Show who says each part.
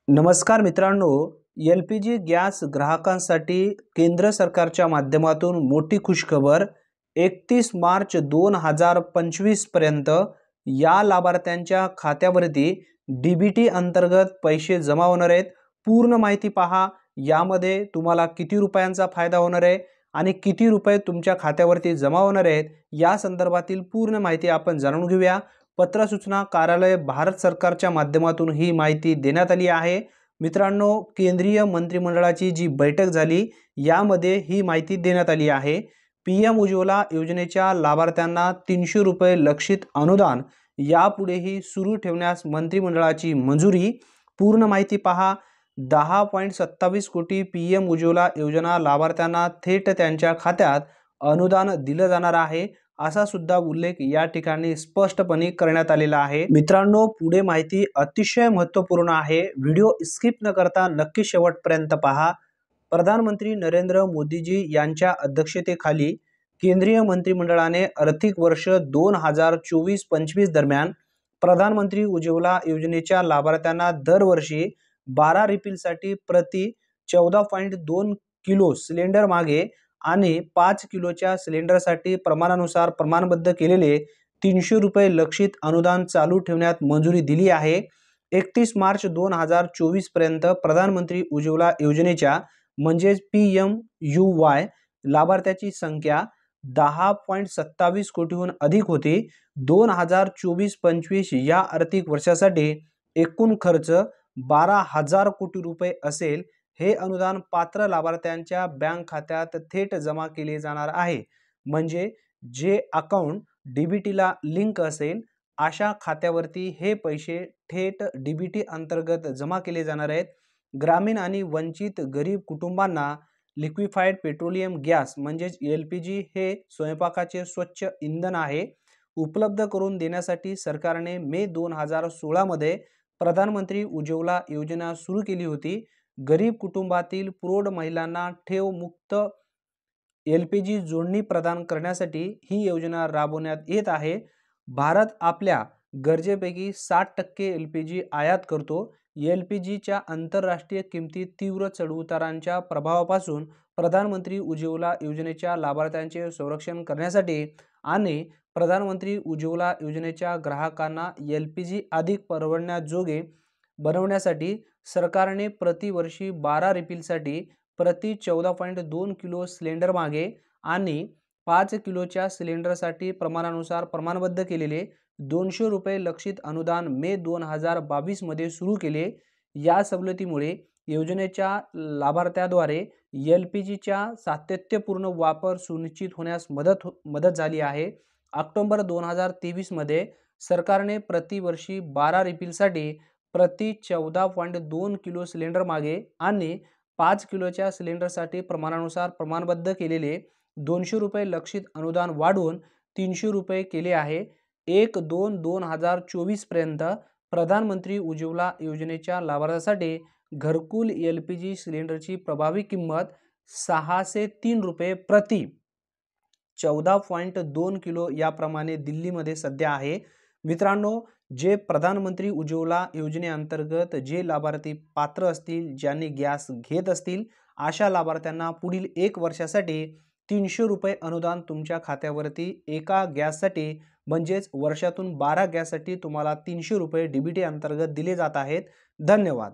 Speaker 1: नमस्कार मित्रांनो, एल-पी-जी गॅस ग्राहकांसाठी केंद्र सरकारच्या माध्यमातून मोठी खुशखबर. 31 मार्च 2025 पर्यंत या लाभार्थ्यांच्या खात्यावरती डी-बी-टी अंतर्गत पैसे जमा होणार आहेत. पूर्ण माहिती पहा. यामध्ये तुम्हाला किती रुपयांचा फायदा होणार आहे आणि किती रुपये तुमच्या खात्यावरती जमा होणार आहेत या संदर्भातील पूर्ण माहिती आपण जाणून घेऊया. पत्र सूचना कार्यालय भारत सरकारच्या माध्यमातून ही माहिती देण्यात आली आहे. मित्रांनो, केंद्रीय मंत्रिमंडळाची जी बैठक झाली यामध्ये ही माहिती देण्यात आली आहे. पीएम उज्ज्वला योजनेच्या लाभार्थ्यांना 300 रुपये लक्षित अनुदान यापुढेही सुरू ठेवण्यास मंत्रिमंडळाची मंजुरी. पूर्ण माहिती पहा. 10.27 कोटी पीएम उज्ज्वला योजना लाभार्थ्यांना थेट त्यांच्या खात्यात अनुदान दिलं जाणार आहे असा सुद्धा उल्लेख या ठिकाणी स्पष्टपणे करण्यात आलेला आहे. मित्रांनो, पुढे माहिती अतिशय महत्त्वपूर्ण आहे. व्हिडिओ स्किप न करता नक्की शेवटपर्यंत पहा. प्रधानमंत्री नरेंद्र मोदीजी यांच्या अध्यक्षतेखाली केंद्रीय मंत्रिमंडळाने आर्थिक वर्ष 2024-25 दरम्यान प्रधानमंत्री उज्ज्वला योजनेच्या लाभार्थ्यांना दरवर्षी 12 रिफिलसाठी प्रति 14.2 किलो सिलेंडर मागे आणि 5 किलोच्या सिलेंडरसाठी प्रमाणानुसार प्रमाणबद्ध केलेले 300 रुपये लक्षित अनुदान चालू ठेवण्यात मंजुरी दिली आहे. 31 मार्च 2024 पर्यंत प्रधानमंत्री उज्ज्वला योजनेच्या म्हणजेच PMUY लाभार्थ्याची संख्या 10.27 कोटीहून अधिक होती. 2024-25 या आर्थिक वर्षासाठी एकूण खर्च 12,000 कोटी रुपये असेल. हे अनुदान पात्र लाभार्थ्यांच्या बँक खात्यात थेट जमा केले जाणार आहे. म्हणजे जे अकाउंट डी-बी-टीला लिंक असेल अशा खात्यावरती हे पैसे थेट डी-बी-टी अंतर्गत जमा केले जाणार आहेत. ग्रामीण आणि वंचित गरीब कुटुंबांना लिक्विफाईड पेट्रोलियम गॅस म्हणजेच एल-पी-जी हे स्वयंपाकाचे स्वच्छ इंधन आहे उपलब्ध करून देण्यासाठी सरकारने मे 2016 मध्ये प्रधानमंत्री उज्ज्वला योजना सुरू केली होती. गरीब कुटुंबातील प्रौढ महिलांना ठेव मुक्त एल-पी-जी जोडणी प्रदान करण्यासाठी ही योजना राबवण्यात येत आहे. भारत आपल्या गरजेपैकी 60% एल-पी-जी आयात करतो. एल-पी-जीच्या आंतरराष्ट्रीय किमतीत तीव्र चढउतारांच्या प्रभावापासून प्रधानमंत्री उज्ज्वला योजनेच्या लाभार्थ्यांचे संरक्षण करण्यासाठी आणि प्रधानमंत्री उज्ज्वला योजनेच्या ग्राहकांना एल-पी-जी अधिक परवडण्याजोगे बनवण्यासाठी सरकारने प्रतिवर्षी 12 रिफिलसाठी प्रति 14.2 किलो सिलेंडर मागे आणि 5 किलोच्या सिलेंडरसाठी प्रमाणानुसार प्रमाणबद्ध केलेले 200 रुपये लक्षित अनुदान मे 2022 मध्ये सुरू केले. या सवलतीमुळे योजनेच्या लाभार्थ्याद्वारे एल-पी-जीच्या सातत्यपूर्ण वापर सुनिश्चित होण्यास मदत झाली आहे. ऑक्टोबर 2023 मध्ये सरकारने प्रतिवर्षी 12 रिफिलसाठी प्रति 14.2 किलो सिलेंडर मागे आणि 5 किलोच्या सिलेंडरसाठी प्रमाणानुसार प्रमाणबद्ध केलेले 200 रुपये लक्षित अनुदान वाढवून 300 रुपये केले आहे. 1/2/2024 पर्यंत प्रधानमंत्री उज्ज्वला योजनेच्या लाभार्थ्यासाठी घरकुल एल-पी-जी सिलेंडरची प्रभावी किंमत 603 रुपये प्रति 14.2 किलो याप्रमाणे दिल्लीमध्ये सध्या आहे. मित्रांनो, जे प्रधानमंत्री उज्ज्वला योजनेअंतर्गत जे लाभार्थी पात्र असतील, ज्यांनी गॅस घेत असतील अशा लाभार्थ्यांना पुढील 1 वर्षासाठी 300 रुपये अनुदान तुमच्या खात्यावरती एका गॅससाठी म्हणजेच वर्षातून 12 गॅससाठी तुम्हाला 300 रुपये डी-बी-टी अंतर्गत दिले जात आहेत. धन्यवाद.